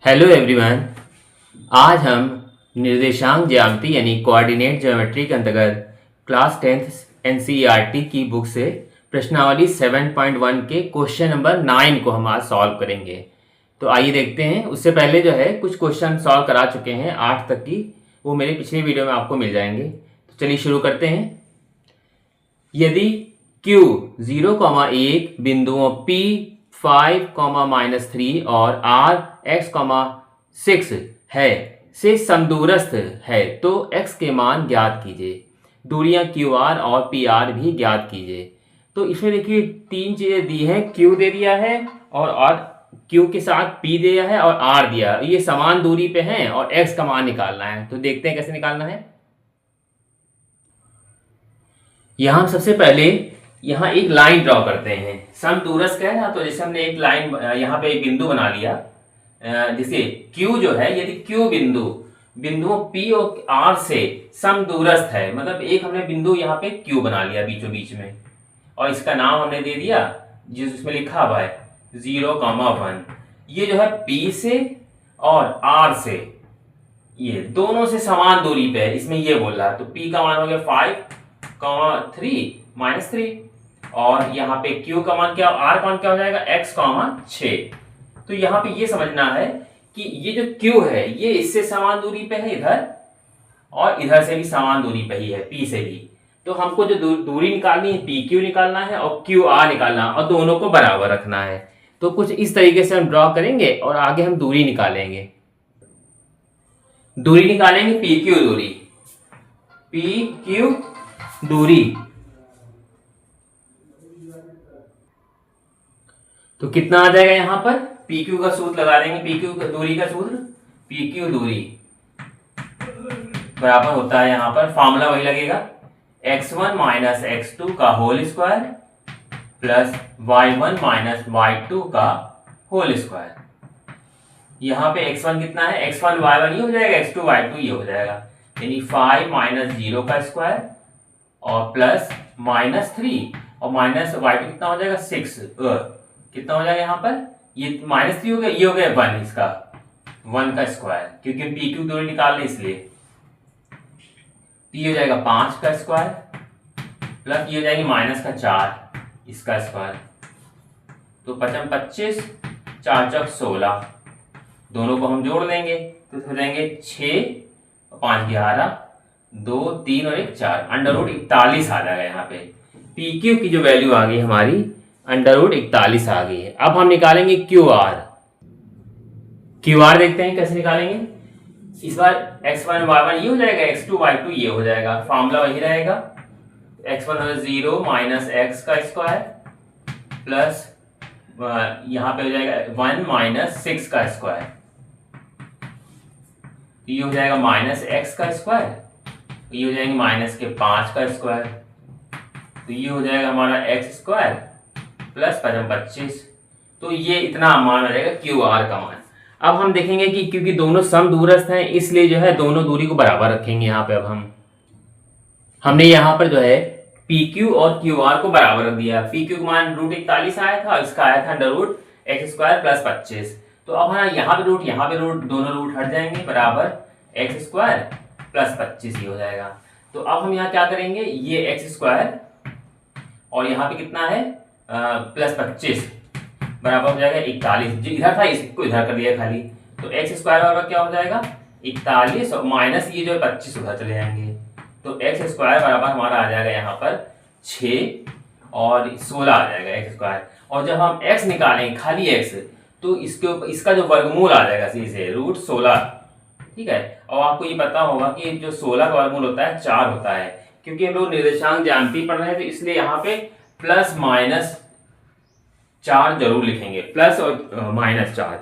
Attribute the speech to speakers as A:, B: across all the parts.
A: Hello everyone. आज हम निर्देशांक ज्यामिति यानी कोऑर्डिनेट ज्योमेट्री के अंतर्गत क्लास 10th एनसीईआरटी की बुक से प्रश्नावली 7.1 के क्वेश्चन नंबर 9 को हम आज सॉल्व करेंगे। तो आइए देखते हैं। उससे पहले जो है कुछ क्वेश्चन सॉल्व करा चुके हैं 8 तक की, वो मेरे पिछले वीडियो में आपको मिल जाएंगे। तो चलिए शुरू करते हैं। यदि Q 0,1 बिंदुओं P 5, -3 और R x, 6 है से समदूरस्थ है तो x के मान ज्ञात कीजिए। दूरियां QR और PR भी ज्ञात कीजिए। तो इसमें देखिए तीन चीजें दी हैं, Q दे दिया है और Q के साथ P दिया है और R दिया है। ये समान दूरी पे हैं और x का मान निकालना है। तो देखते हैं कैसे निकालना है। यहां सबसे पहले यहाँ एक लाइन ड्रॉ करते हैं। समदूरस्थ है ना, तो जैसे हमने एक लाइन यहाँ पे एक बिंदु बना लिया। जैसे Q जो है, यदि Q बिंदुओं P और R से समदूरस्थ है, मतलब एक हमने बिंदु यहाँ पे Q बना लिया बीचों बीच में, और इसका नाम हमने दे दिया जिसमें लिखा हुआ है 0,1। ये जो है P से और R से, ये दोनों से समान दूरी पे है, इसमें ये बोल रहा है। तो P का मान हो गया 5, 3 और यहाँ पे Q का मान क्या, R का मान क्या हो जाएगा, x, 6। तो यहाँ पे ये समझना है कि ये जो Q है ये इससे समान दूरी पे है इधर, और इधर से भी समान दूरी पे ही है, P से भी। तो हमको जो दूरी निकालनी है PQ निकालना है और QR निकालना है, और दोनों को बराबर रखना है। तो कुछ इस तरीके से हम ड्रॉ करेंगे और आगे हम दूरी निकालेंगे। दूरी निकालेंगे PQ दूरी। तो कितना आ जाएगा यहाँ पर, PQ का सूत्र लगा देंगे। PQ दूरी का सूत्र, PQ दूरी बराबर होता है, यहाँ पर फॉर्मूला वही लगेगा, x1 - x2 का whole square plus y1 - y2 का होल स्क्वायर। यहाँ पे x1 कितना है, x1 y1 ये हो जाएगा, x2 y2 ये हो जाएगा, यानी 5 - 0 का स्क्वायर और प्लस -3 और माइनस y2 कितना हो जाएगा 6, कितना हो जाएगा यहाँ पर, ये -3 हो गया, ये हो गया 1, इसका 1 का स्क्वायर, क्योंकि हम PQ दूरी निकाल रहे इसलिए। P हो जाएगा 5 का स्क्वायर प्लस ये हो जाएगी -4 इसका स्क्वायर। तो 5 × 25, 4 × 16, दोनों को हम जोड़ देंगे तो हो जाएंगे 6 और 5 11, 2 3 और 1 4, √41 आ जाएगा। यहाँ पे PQ की जो वैल्यू आ गई हमारी √41 आ गई है। अब हम निकालेंगे QR देखते हैं कैसे निकालेंगे। इस बार x1 y1 ये हो जाएगा, x2 y2 ये हो जाएगा, फॉर्मूला वही रहेगा। x1 हो 0 - x का स्क्वायर प्लस यहाँ पे हो जाएगा 1 - 6 का स्क्वायर, ये हो जाएगा -x का स्क्वायर, ये हो जाएंगे -5 का स्क्वायर, तो ये हो जाएगा हमारा x स्क्वायर प्लस 5 × 25। तो ये इतना मान आ जाएगा QR का मान। अब हम देखेंगे कि क्योंकि दोनों समदूरस्थ हैं इसलिए जो है दोनों दूरी को बराबर रखेंगे। यहाँ पे अब हमने यहाँ पर जो है PQ और QR को बराबर रख दिया। PQ का मान √41 आया था, इसका आया था √x² प्लस 25। तो अब हमारा यहाँ पे रूट दोनों रूट हट जाएंगे, बराबर x² प्लस 25 ही हो जाएगा। तो अब हम यहाँ क्या करेंगे, ये x² और यहाँ पे कितना है प्लस 25 बराबर हो जाएगा 41, जो इधर था इसको इधर कर दिया खाली। तो x² बराबर क्या हो जाएगा 41 और माइनस ये जो 25 उधर चले जाएंगे, तो x² बराबर हमारा आ जाएगा यहाँ पर 6 और 16 आ जाएगा x²। और जब हम x निकालेंगे खाली x, तो इसका जो वर्गमूल आ जाएगा सीधे √16, ठीक है। और आपको ये पता होगा कि जो 16 का वर्गमूल होता है 4 होता है, क्योंकि हम लोग निर्देशांक ज्यामिति पढ़ रहे हैं, तो इसलिए यहाँ पे प्लस माइनस 4 जरूर लिखेंगे, प्लस और -4,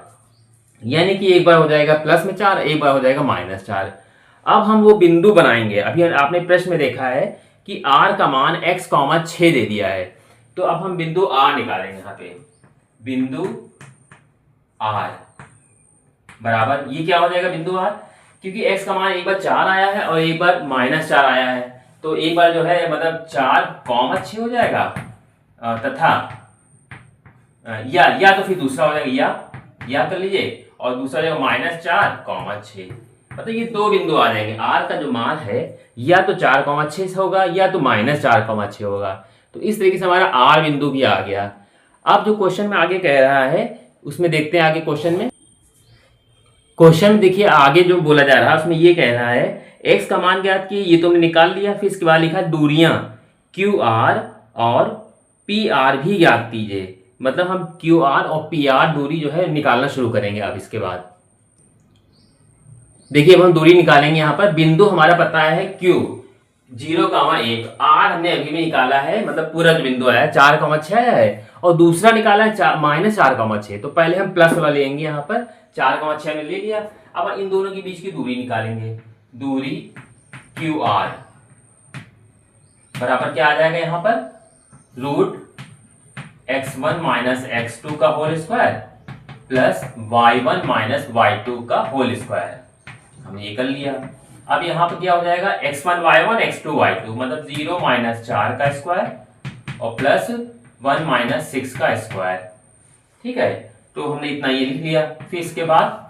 A: यानी कि एक बार हो जाएगा प्लस में 4, एक बार हो जाएगा -4। अब हम वो बिंदु बनाएंगे। अभी आपने प्रश्न में देखा है कि R का मान x, 6 दे दिया है, तो अब हम बिंदु R निकालेंगे। यहाँ पे बिंदु R बराबर ये क्या हो जाएगा बिंदु R, क्योंकि x का मान एक बार 4 आया है और एक बार -4 आया है, तो एक बार जो है मतलब 4, 6 हो जाएगा, तथा या तो फिर दूसरा हो जाएगा या कर लीजिए, और दूसरा जो -4,6, मतलब ये दो बिंदु आ जाएंगे। आर का जो मान है या तो 4,6 होगा या तो -4,6 होगा। तो इस तरीके से हमारा आर बिंदु भी आ गया। अब जो क्वेश्चन में आगे कह रहा है उसमें देखते हैं आगे क्वेश्चन में देखिए आगे जो बोला जा रहा है उसमें ये कह रहा है एक्स का मान ज्ञात किए, ये तो हमने निकाल लिया। फिर इसके बाद लिखा दूरियां क्यू आर और पी आर भी ज्ञात कीजिए। मतलब हम क्यू आर और पी आर दूरी जो है निकालना शुरू करेंगे। अब इसके बाद देखिए अब हम दूरी निकालेंगे। यहाँ पर बिंदु हमारा पता है क्यू 0,1, आर हमने अभी भी निकाला है, मतलब पूरा जो बिंदु आया 4,6 है और दूसरा निकाला है -4,6। तो पहले हम प्लस वाला लेंगे, यहाँ पर 4,6 में ले लिया। अब इन दोनों के बीच की दूरी निकालेंगे। दूरी क्यू आर बराबर क्या आ जाएगा यहाँ पर, √x1 - x2 का whole square plus y1 - y2 का होल स्क्वायर। हमने ये कर लिया। अब यहाँ पर क्या हो जाएगा, x1 y1 x2 y2, मतलब 0 - 4 का स्क्वायर और प्लस 1 - 6 का स्क्वायर। ठीक है, तो हमने इतना ये लिख लिया। फिर इसके बाद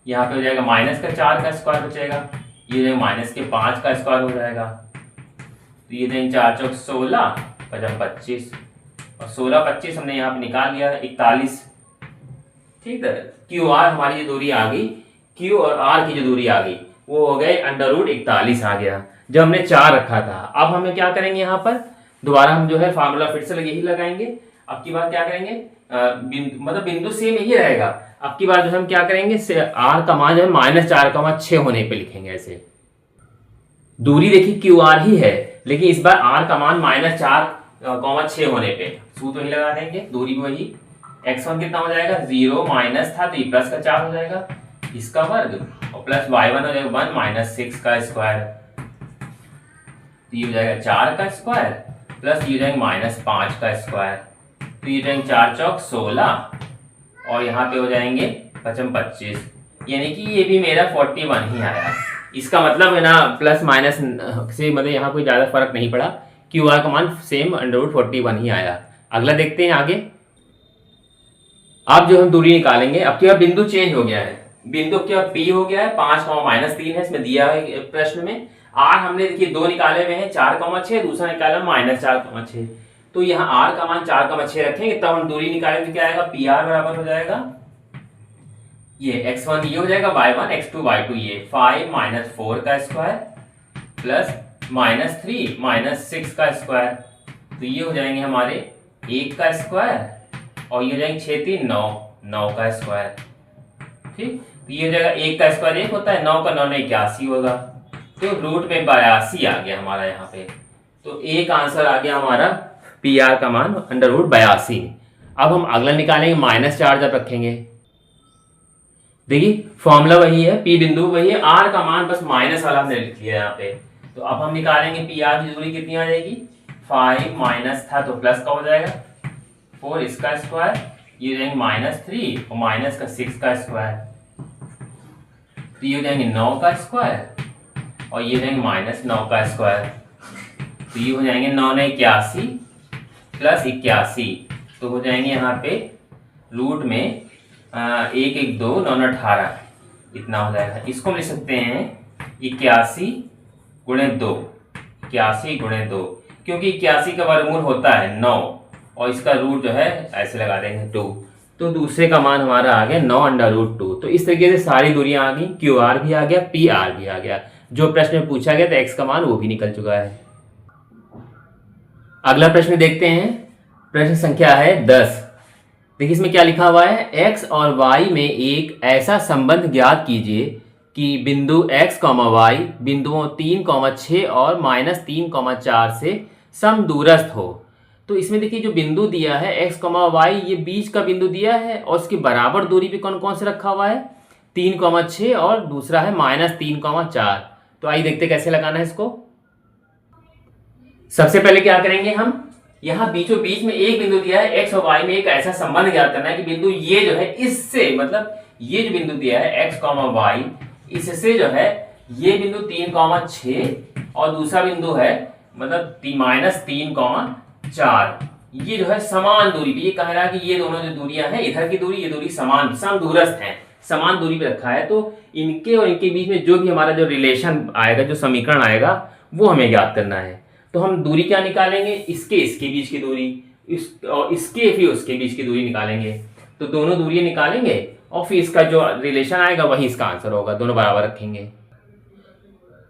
A: यहाँ पे हो जाएगा -4 का स्क्वायर बचेगा, ये -5 का स्क्वायर हो जाएगा। तो ये देंगे 4 चौक 16 5 25 और 16 25 हमने यहाँ पे निकाल लिया 41। ठीक है, क्यू आर हमारी जो दूरी आ गई, क्यू और आर की जो दूरी आ गई वो हो गए √41 आ गया, जब हमने 4 रखा था। अब हमें क्या करेंगे, यहाँ पर दोबारा हम जो है फार्मूला फिर से यही लगाएंगे। अब की बार क्या करेंगे, मतलब बिंदु सेम यही रहेगा। अब की बार जो हम क्या करेंगे, आर का मान जो है -4,6 होने पे लिखेंगे। ऐसे दूरी देखिए क्यू आर ही है, लेकिन इस बार आर का मान -4,6 होने पे सूत्र वही लगा देंगे। दूरी भी वही, x1 कितना हो जाएगा, 0 माइनस था तो ये प्लस का 4 हो जाएगा, इसका वर्ग और प्लस y1 हो जाएगा 1 - 6 का स्क्वायर। तो ये हो जाएगा 4 का स्क्वायर प्लस ये हो जाएगा -5 का स्क्वायर। तो ये जाएंगे 4 चौक 16 और यहाँ पे हो जाएंगे 5 25, यानी कि ये भी मेरा 41 ही आया। इसका मतलब है ना प्लस माइनस से मतलब यहाँ कोई ज्यादा फर्क नहीं पड़ा, क्यू आर का मान सेम √41 ही आया। अगला देखते हैं आगे। अब जो हम दूरी निकालेंगे, अब क्या बिंदु चेंज हो गया है, बिंदु क्या P हो गया है 5,-3 है इसमें दिया है प्रश्न में। R हमने देखिए 2 निकाले हुए हैं 4,6, दूसरा निकाला -4,6। तो यहाँ R का मान 4,6 रखेंगे तब हम दूरी निकालेंगे, क्या आएगा PR बराबर हो जाएगा ये x1 ये हो जाएगा y1 x2 y2 ये 5 - 4 का स्क्वायर प्लस -3 - 6 का स्क्वायर। तो ये हो जाएंगे हमारे 1 का स्क्वायर और ये हो जाएंगे 6 3 9 का स्क्वायर। ठीक, तो ये हो जाएगा 1 का स्क्वायर 1 होता है, 9 का 9 81 होगा, तो रूट में 82 आ गया हमारा यहाँ पे। तो एक आंसर आ गया हमारा PR का मान √82। अब हम अगला निकालेंगे -4 जब रखेंगे। देखिए फॉर्मूला वही है, P बिंदु वही है, R का मान बस माइनस वाला हमने लिख लिया यहाँ पे। तो अब हम निकालेंगे PR की दूरी कितनी आ जाएगी, 5 माइनस था तो प्लस का हो जाएगा 4 इसका स्क्वायर, ये हो जाएंगे -3 और माइनस का 6 का स्क्वायर। तो ये हो जाएंगे 9 का स्क्वायर और ये हो जाएंगे -9 का स्क्वायर। तो ये हो जाएंगे 9 ने 81 प्लस 81, तो हो जाएंगे यहाँ पे रूट में 1 1 2 9 18 इतना हो जाएगा। इसको हम लिख सकते हैं 81 × 2, 81 × 2, क्योंकि 81 का वर्गमूल होता है 9 और इसका रूट जो है ऐसे लगा देंगे 2, तो दूसरे का मान हमारा आ गया 9 √2। तो इस तरीके से सारी दूरियां आ गई, QR भी आ गया, PR भी आ गया। जो प्रश्न में पूछा गया था x का मान वो भी निकल चुका है। अगला प्रश्न देखते हैं, प्रश्न संख्या है 10। देखिए इसमें क्या लिखा हुआ है, x और y में एक ऐसा संबंध ज्ञात कीजिए कि बिंदु x, y बिंदुओं 3,6 और -3,4 से समदूरस्थ हो। तो इसमें देखिए जो बिंदु दिया है x, y ये बीच का बिंदु दिया है और उसकी बराबर दूरी पे कौन कौन से रखा हुआ है, 3,6 और दूसरा है -3,4। तो आइए देखते कैसे लगाना है इसको। सबसे पहले क्या करेंगे हम, यहाँ बीचों बीच में एक बिंदु दिया है x और y में एक ऐसा संबंध ज्ञात करना है कि बिंदु ये जो है इससे, मतलब ये जो बिंदु दिया है x, y इससे जो है ये बिंदु 3,6 और दूसरा बिंदु है मतलब -3,4, ये जो है समान दूरी पे, ये कह रहा है कि ये दोनों जो दूरियां हैं, इधर की दूरी ये दूरी समान समदूरस्थ है, समान दूरी पे रखा है। तो इनके और इनके बीच में जो भी हमारा जो रिलेशन आएगा, जो समीकरण आएगा, वो हमें ज्ञात करना है। तो हम दूरी क्या निकालेंगे, इसके बीच की दूरी, और इसके फिर उसके बीच की दूरी निकालेंगे। तो दोनों दूरियां निकालेंगे और फिर इसका जो रिलेशन आएगा वही इसका आंसर होगा, दोनों बराबर रखेंगे।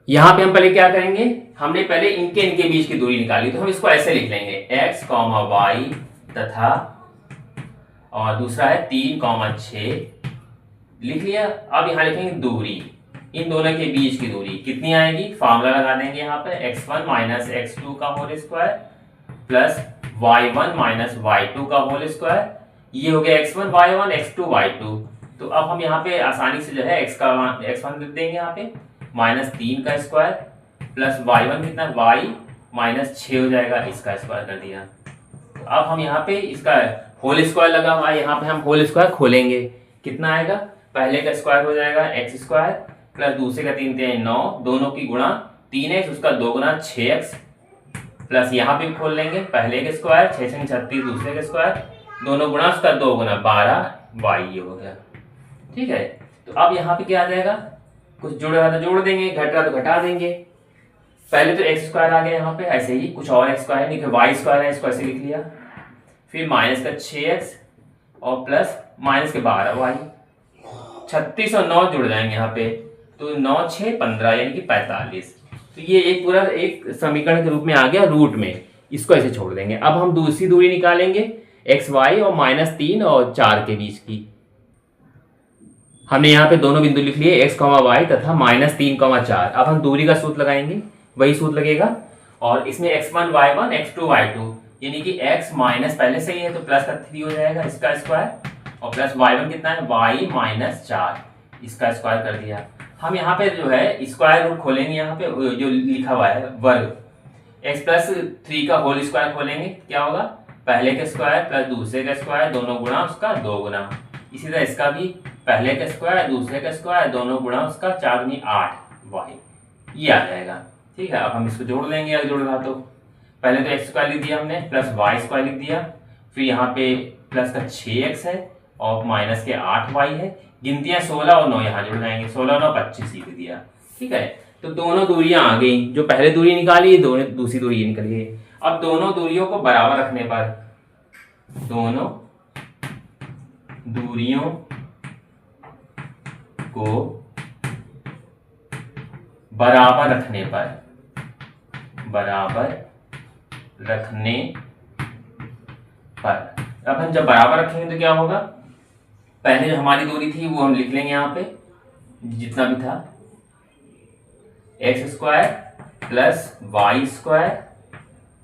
A: यहां पे हम पहले क्या करेंगे, हमने पहले इनके बीच की दूरी निकाली, तो हम इसको ऐसे लिख लेंगे x, y तथा, और दूसरा है 3, 6 लिख लिया। अब यहां लिखेंगे दूरी, इन दोनों के बीच की दूरी कितनी आएगी, फार्मूला लगा देंगे यहाँ पे, x1 माइनस x2 का whole square plus y1 minus y2 का होल स्क्वायर। ये हो गया x1 y1 x2 y2। तो अब हम यहाँ पे आसानी से जो है x1 लिख देंगे यहाँ पे, माइनस 3 का स्क्वायर प्लस y1 कितना, y माइनस 6 हो जाएगा, इसका स्क्वायर कर दिया। तो अब हम यहाँ पे इसका होल स्क्वायर लगा हुआ है, यहाँ पे हम होल स्क्वायर खोलेंगे, कितना आएगा, पहले का स्क्वायर हो जाएगा x स्क्वायर प्लस दूसरे का 3 3 9, दोनों की गुणा 3x, उसका 2 गुना 6x, प्लस यहाँ पे खोल लेंगे, पहले के स्क्वायर 6 6 36, दूसरे के स्क्वायर, दोनों गुणा उसका 2 गुना 12 y, ये हो गया। ठीक है, तो अब यहाँ पे क्या आ जाएगा, कुछ जुड़ रहा तो जोड़ देंगे, घट रहा तो घटा देंगे। पहले तो एक्स स्क्वायर आ गया यहाँ पे, ऐसे ही कुछ और एक्स स्क्वायर नहीं, फिर वाई स्क्वायर है, इसको ऐसे लिख लिया, फिर माइनस का 6x और प्लस माइनस के 12y, 36 और 9 जुड़ जाएंगे यहाँ पे, तो 9 6 15 यानी कि 45। तो ये एक पूरा एक समीकरण के रूप में आ गया रूट में, इसको ऐसे छोड़ देंगे। अब हम दूसरी दूरी निकालेंगे एक्स वाई और माइनस 3 और 4 के बीच की। हमने यहाँ पे दोनों बिंदु लिख लिए x, y तथा माइनस 3, 4। अब हम दूरी का सूत्र लगाएंगे, वही सूत्र लगेगा, और इसमें x1 y1 x2 y2 यानी कि x माइनस पहले से ही है तो प्लस का 3 हो जाएगा, इसका स्क्वायर, और प्लस y1 कितना है, y माइनस 4, इसका स्क्वायर कर दिया। हम यहाँ पे जो है स्क्वायर रूट खोलेंगे, यहाँ पे जो लिखा हुआ है वर्ग, x प्लस 3 का होल स्क्वायर खोलेंगे, क्या होगा, पहले का स्क्वायर प्लस दूसरे का स्क्वायर, दोनों गुणा उसका 2 गुना। इसी तरह इसका भी पहले का स्क्वायर दूसरे का स्क्वायर, दोनों गुणा उसका 4 दूनी 8 y, ये आ जाएगा। ठीक है, अब हम इसको जोड़ लेंगे, अगर जोड़ रहा तो पहले तो x स्क्वायर लिख दिया हमने, प्लस y स्क्वायर लिख दिया, फिर यहाँ पे प्लस का 6x है और माइनस के 8y है, गिनतियां 16 और 9 यहाँ जुड़ जाएंगे, 16 और 9 25 लिख दिया। ठीक है, तो दोनों दूरियां आ गई, जो पहले दूरी निकाली दोनों, दूसरी दूरी निकल गई। अब दोनों दूरियों को बराबर रखने पर, दोनों दूरियों को बराबर रखने पर, अब हम जब बराबर रखेंगे तो क्या होगा, पहले जो हमारी दूरी थी वो हम लिख लेंगे यहाँ पे, जितना भी था, x square plus y square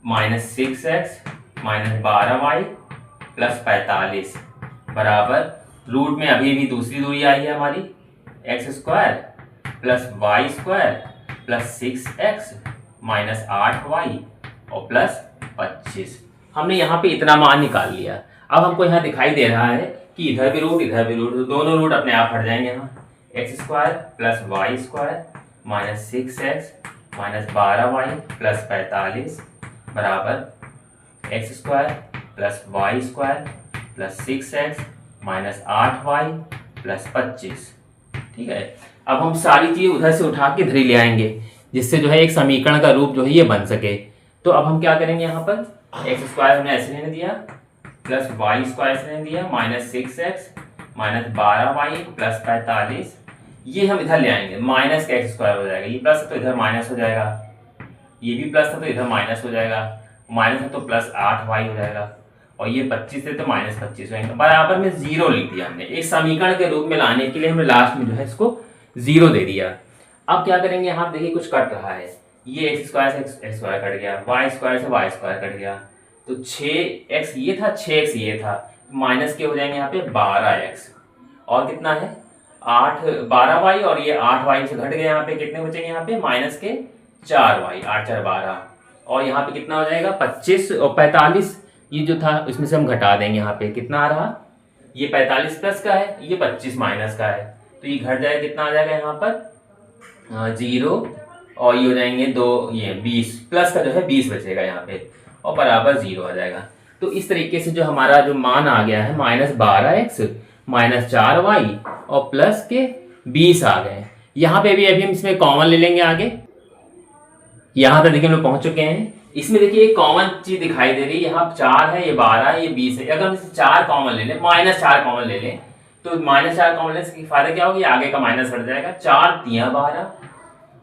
A: minus 6x minus 12y plus 45 बराबर रूट में अभी भी दूसरी दूरी आई है हमारी, x square plus y square plus 6x minus 8y और प्लस 25। हमने यहाँ पे इतना मान निकाल लिया। अब हमको यहाँ दिखाई दे रहा है कि इधर भी रूट इधर भी रूट, तो दोनों रूट अपने आप हट जाएंगे। यहाँ x square plus y square minus 6x minus 12y plus 45 बराबर x square plus y square plus 6x minus 8y plus 25। ठीक है, अब हम सारी चीज़ उधर से उठा के इधर ही ले आएंगे, जिससे जो है एक समीकरण का रूप जो है ये बन सके। तो अब हम क्या करेंगे, यहाँ पर एक्स स्क्वायर हमने ऐसे लेने दिया प्लस वाई स्क्वायर ऐसे लेने दिया minus 6x minus 12y plus 45, ये हम इधर ले आएंगे, माइनस का एक्स स्क्वायर हो जाएगा, ये प्लस है तो इधर माइनस हो जाएगा, ये भी प्लस है तो इधर माइनस हो जाएगा, माइनस है तो प्लस 8y हो जाएगा, और ये 25 है तो माइनस 25 हो जाएगा। बराबर में 0 लिख दिया हमने, एक समीकरण के रूप में लाने के लिए हमने लास्ट में जो है इसको 0 दे दिया। अब क्या करेंगे, यहाँ देखिए कुछ कट रहा है, ये एक्स स्क्वायर से एक्स स्क्वायर कट गया, वाई स्क्वायर से वाई स्क्वायर कट गया, तो 6x ये था 6x ये था, माइनस के हो जाएंगे यहाँ पे 12x, और कितना है 12y, और ये 8y से घट गए, यहाँ पे कितने बचेंगे, यहाँ पे माइनस के 4y, 8 4 12, और यहाँ पे कितना हो जाएगा 25 और 45, ये जो था इसमें से हम घटा देंगे, यहाँ पे कितना आ रहा, ये 45 प्लस का है, ये 25 माइनस का है, तो ये घट जाएगा, कितना आ जाएगा यहाँ पर 0, और ये हो जाएंगे 2, ये 20 प्लस का जो है 20 बचेगा यहाँ पे, और बराबर 0 आ जाएगा। तो इस तरीके से जो हमारा जो मान आ गया है -12x -4y और प्लस के 20 आ गए। यहाँ पे भी अभी हम इसमें कॉमन ले लेंगे आगे। यहाँ तक देखिए हम लोग पहुंच चुके हैं। इसमें देखिए एक कॉमन चीज दिखाई दे रही है, यहाँ 4 है, ये 12 है, ये 20 है। अगर हम इसे 4 कॉमन ले लें, -4 कॉमन ले लें, तो -4 कॉमन लेने से फायदा क्या होगा, आगे का माइनस हट जाएगा। 4 3 12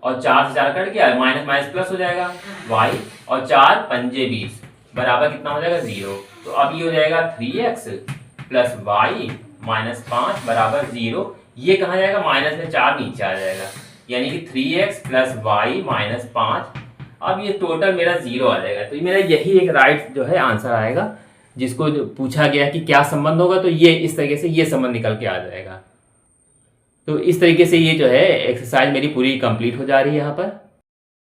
A: और 4 से 4 कट गया, माइनस माइनस प्लस हो जाएगा y, और 4 5 20 बराबर कितना हो जाएगा 0। तो अब ये हो जाएगा 3x प्लस y -5 बराबर 0। ये कहाँ जाएगा, माइनस में 4 नीचे आ जाएगा, यानी कि 3x प्लस y -5। अब ये टोटल मेरा 0 आ जाएगा। तो मेरा यही एक राइट जो है आंसर आएगा, जिसको जो पूछा गया कि क्या संबंध होगा, तो ये इस तरीके से ये संबंध निकल के आ जाएगा। तो इस तरीके से ये जो है एक्सरसाइज मेरी पूरी कंप्लीट हो जा रही है यहाँ पर।